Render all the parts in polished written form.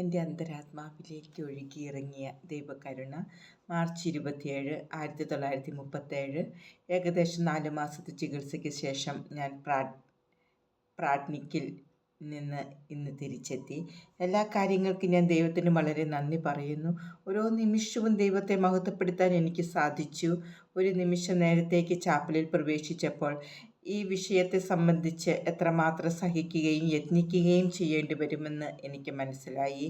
എൻ്റെ അന്തരാത്മാവിലേക്ക് ഒഴുകിയിറങ്ങിയ ദൈവകരുണ മാർച്ച് 27, 1937. ഏകദേശം 4 മാസത്തെ ചികിത്സയ്ക്ക് ശേഷം ഞാൻ പ്രാഡ്നിക്കിൽ നിന്ന് ഇന്ന് തിരിച്ചെത്തി. എല്ലാ കാര്യങ്ങൾക്കും ഞാൻ ദൈവത്തിന് വളരെ നന്ദി പറയുന്നു. ഓരോ നിമിഷവും ദൈവത്തെ മഹത്വപ്പെടുത്താൻ എനിക്ക് സാധിച്ചു. ഒരു നിമിഷം നേരത്തേക്ക് ചാപ്പലിൽ പ്രവേശിച്ചപ്പോൾ ഈ വിഷയത്തെ സംബന്ധിച്ച് എത്രമാത്രം സഹിക്കുകയും യത്നിക്കുകയും ചെയ്യേണ്ടി വരുമെന്ന് എനിക്ക് മനസ്സിലായി.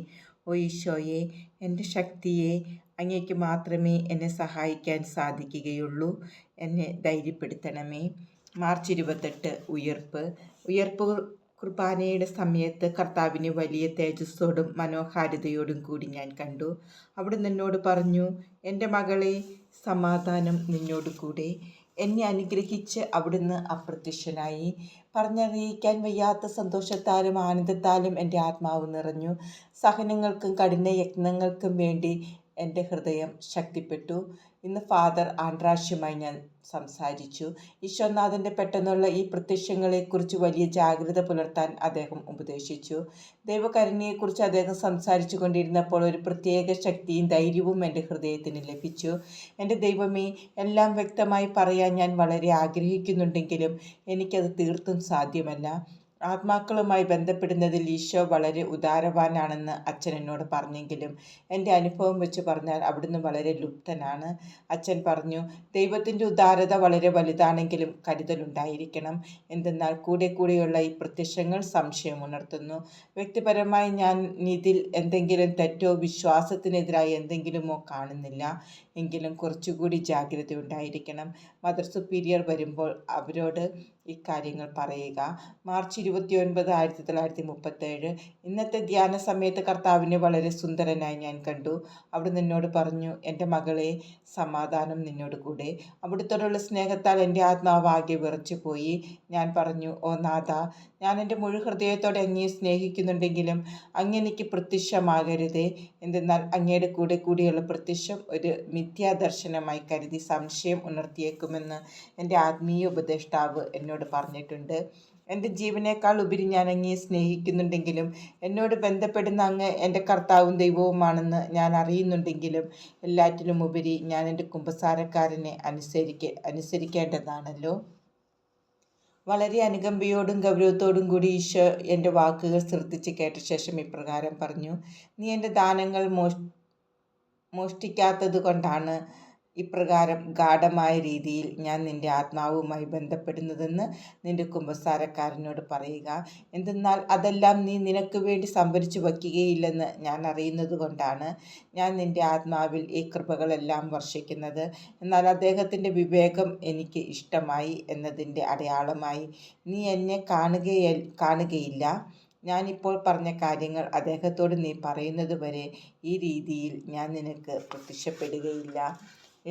ഓ ഈശോയെ, എൻ്റെ ശക്തിയെ, അങ്ങേക്ക് മാത്രമേ എന്നെ സഹായിക്കാൻ സാധിക്കുകയുള്ളൂ. എന്നെ ധൈര്യപ്പെടുത്തണമേ. മാർച്ച് 28, ഉയർപ്പ് കുർബാനയുടെ സമയത്ത് കർത്താവിനെ വലിയ തേജസ്സോടും മനോഹാരിതയോടും കൂടി ഞാൻ കണ്ടു. അവിടുന്ന് എന്നോട് പറഞ്ഞു, എൻ്റെ മകളെ, സമാധാനം നിന്നോട് കൂടെ. എന്നെ അനുഗ്രഹിച്ച് അവിടുന്ന് അപ്രത്യക്ഷനായി. പറഞ്ഞറിയിക്കാൻ വയ്യാത്ത സന്തോഷത്താലും ആനന്ദത്താലും എൻ്റെ ആത്മാവ് നിറഞ്ഞു. സഹനങ്ങൾക്കും കഠിനയത്നങ്ങൾക്കും വേണ്ടി എൻ്റെ ഹൃദയം ശക്തിപ്പെട്ടു. ഇന്ന് ഫാദർ ആൻഡ്രാഷുമായി ഞാൻ സംസാരിച്ചു. ഈശോനാഥൻ്റെ പെട്ടെന്നുള്ള ഈ പ്രത്യക്ഷങ്ങളെക്കുറിച്ച് വലിയ ജാഗ്രത പുലർത്താൻ അദ്ദേഹം ഉപദേശിച്ചു. ദൈവകരുണയെക്കുറിച്ച് അദ്ദേഹം സംസാരിച്ചു കൊണ്ടിരുന്നപ്പോൾ ഒരു പ്രത്യേക ശക്തിയും ധൈര്യവും എൻ്റെ ഹൃദയത്തിന് ലഭിച്ചു. എൻ്റെ ദൈവമേ, എല്ലാം വ്യക്തമായി പറയാൻ ഞാൻ വളരെ ആഗ്രഹിക്കുന്നുണ്ടെങ്കിലും എനിക്കത് തീർത്തും സാധ്യമല്ല. ആത്മാക്കളുമായി ബന്ധപ്പെടുന്നതിൽ ഈശോ വളരെ ഉദാരവാനാണെന്ന് അച്ഛൻ എന്നോട് പറഞ്ഞെങ്കിലും എൻ്റെ അനുഭവം വെച്ച് പറഞ്ഞാൽ അവിടുന്ന് വളരെ ലുപ്തനാണ്. അച്ഛൻ പറഞ്ഞു, ദൈവത്തിൻ്റെ ഉദാരത വളരെ വലുതാണെങ്കിലും കരുതലുണ്ടായിരിക്കണം. എന്തെന്നാൽ കൂടെയുള്ള ഈ പ്രത്യക്ഷങ്ങൾ സംശയമുണർത്തുന്നു. വ്യക്തിപരമായി ഞാൻ ഇതിൽ എന്തെങ്കിലും തെറ്റോ വിശ്വാസത്തിനെതിരായി എന്തെങ്കിലുമോ കാണുന്നില്ല. എങ്കിലും കുറച്ചുകൂടി ജാഗ്രത ഉണ്ടായിരിക്കണം. മദർ സുപ്പീരിയർ വരുമ്പോൾ അവരോട് ഇക്കാര്യങ്ങൾ പറയുക. മാർച്ച് 29, 1937. ഇന്നത്തെ ധ്യാന സമയത്ത് കർത്താവിനെ വളരെ സുന്ദരനായി ഞാൻ കണ്ടു. അവിടുന്ന് എന്നോട് പറഞ്ഞു, എൻ്റെ മകളെ, സമാധാനം നിന്നോട് കൂടെ. അവിടുത്തോടുള്ള സ്നേഹത്താൽ എൻ്റെ ആത്മാവ് ആകെ വിറച്ചു പോയി. ഞാൻ പറഞ്ഞു, ഓ നാഥ, ഞാൻ എൻ്റെ മുഴു ഹൃദയത്തോടെ അങ്ങയെ സ്നേഹിക്കുന്നുണ്ടെങ്കിലും അങ്ങെനിക്ക് പ്രത്യക്ഷമാകരുതേ. എന്തെന്നാൽ അങ്ങയുടെ കൂടെയുള്ള പ്രത്യക്ഷം ഒരു മിഥ്യാദർശനമായി കരുതി സംശയം ഉണർത്തിയേക്കുമെന്ന് എൻ്റെ ആത്മീയ ഉപദേഷ്ടാവ് എന്നോട് പറഞ്ഞിട്ടുണ്ട്. എൻ്റെ ജീവനേക്കാൾ ഉപരി ഞാൻ അങ്ങയെ സ്നേഹിക്കുന്നുണ്ടെങ്കിലും എന്നോട് ബന്ധപ്പെടുന്ന അങ്ങ് എൻ്റെ കർത്താവും ദൈവവുമാണെന്ന് ഞാൻ അറിയുന്നുണ്ടെങ്കിലും എല്ലാറ്റിലും ഉപരി ഞാൻ എൻ്റെ കുമ്പസാരക്കാരനെ അനുസരിക്കേണ്ടതാണല്ലോ. വളരെ അനുകമ്പയോടും ഗൗരവത്തോടും കൂടി ഈശോ എൻ്റെ വാക്കുകൾ ശ്രദ്ധിച്ച് കേട്ട ശേഷം ഇപ്രകാരം പറഞ്ഞു, നീ എൻ്റെ ദാനങ്ങൾ മോഷ്ടിക്കാത്തത് കൊണ്ടാണ് ഇപ്രകാരം ഗാഢമായ രീതിയിൽ ഞാൻ നിൻ്റെ ആത്മാവുമായി ബന്ധപ്പെടുന്നതെന്ന് നിൻ്റെ കുമ്പസാരക്കാരനോട് പറയുക. എന്തെന്നാൽ അതെല്ലാം നീ നിനക്ക് വേണ്ടി സംഭരിച്ചു വയ്ക്കുകയില്ലെന്ന് ഞാൻ അറിയുന്നത് കൊണ്ടാണ് ഞാൻ നിൻ്റെ ആത്മാവിൽ ഈ കൃപകളെല്ലാം വർഷിക്കുന്നത്. എന്നാൽ അദ്ദേഹത്തിൻ്റെ വിവേകം എനിക്ക് ഇഷ്ടമായി എന്നതിൻ്റെ അടയാളമായി നീ എന്നെ കാണുകയില്ല. ഞാനിപ്പോൾ പറഞ്ഞ കാര്യങ്ങൾ അദ്ദേഹത്തോട് നീ പറയുന്നത് വരെ ഈ രീതിയിൽ ഞാൻ നിനക്ക് പ്രത്യക്ഷപ്പെടുകയില്ല.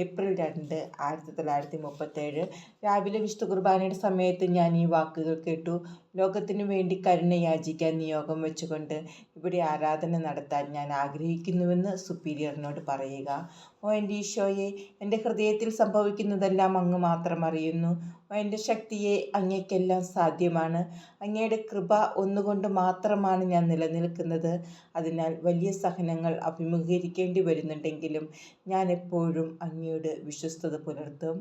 ഏപ്രിൽ 2, 1937. രാവിലെ വിശുദ്ധ കുർബാനയുടെ സമയത്ത് ഞാൻ ഈ വാക്കുകൾ കേട്ടു. ലോകത്തിനു വേണ്ടി കരുണ യാചിക്കാൻ നിയോഗം വെച്ചുകൊണ്ട് ഇവിടെ ആരാധന നടത്താൻ ഞാൻ ആഗ്രഹിക്കുന്നുവെന്ന് സുപ്പീരിയറിനോട് പറയുക. ഓ എൻ്റെ ഈശോയെ, എൻ്റെ ഹൃദയത്തിൽ സംഭവിക്കുന്നതെല്ലാം അങ്ങ് മാത്രം അറിയുന്നു. ഓ എൻ്റെ ശക്തിയെ, അങ്ങേക്കെല്ലാം സാധ്യമാണ്. അങ്ങയുടെ കൃപ ഒന്നുകൊണ്ട് മാത്രമാണ് ഞാൻ നിലനിൽക്കുന്നത്. അതിനാൽ വലിയ സഹനങ്ങൾ അഭിമുഖീകരിക്കേണ്ടി വരുന്നുണ്ടെങ്കിലും ഞാൻ എപ്പോഴും അങ്ങയോട് വിശ്വസ്തത പുലർത്തും.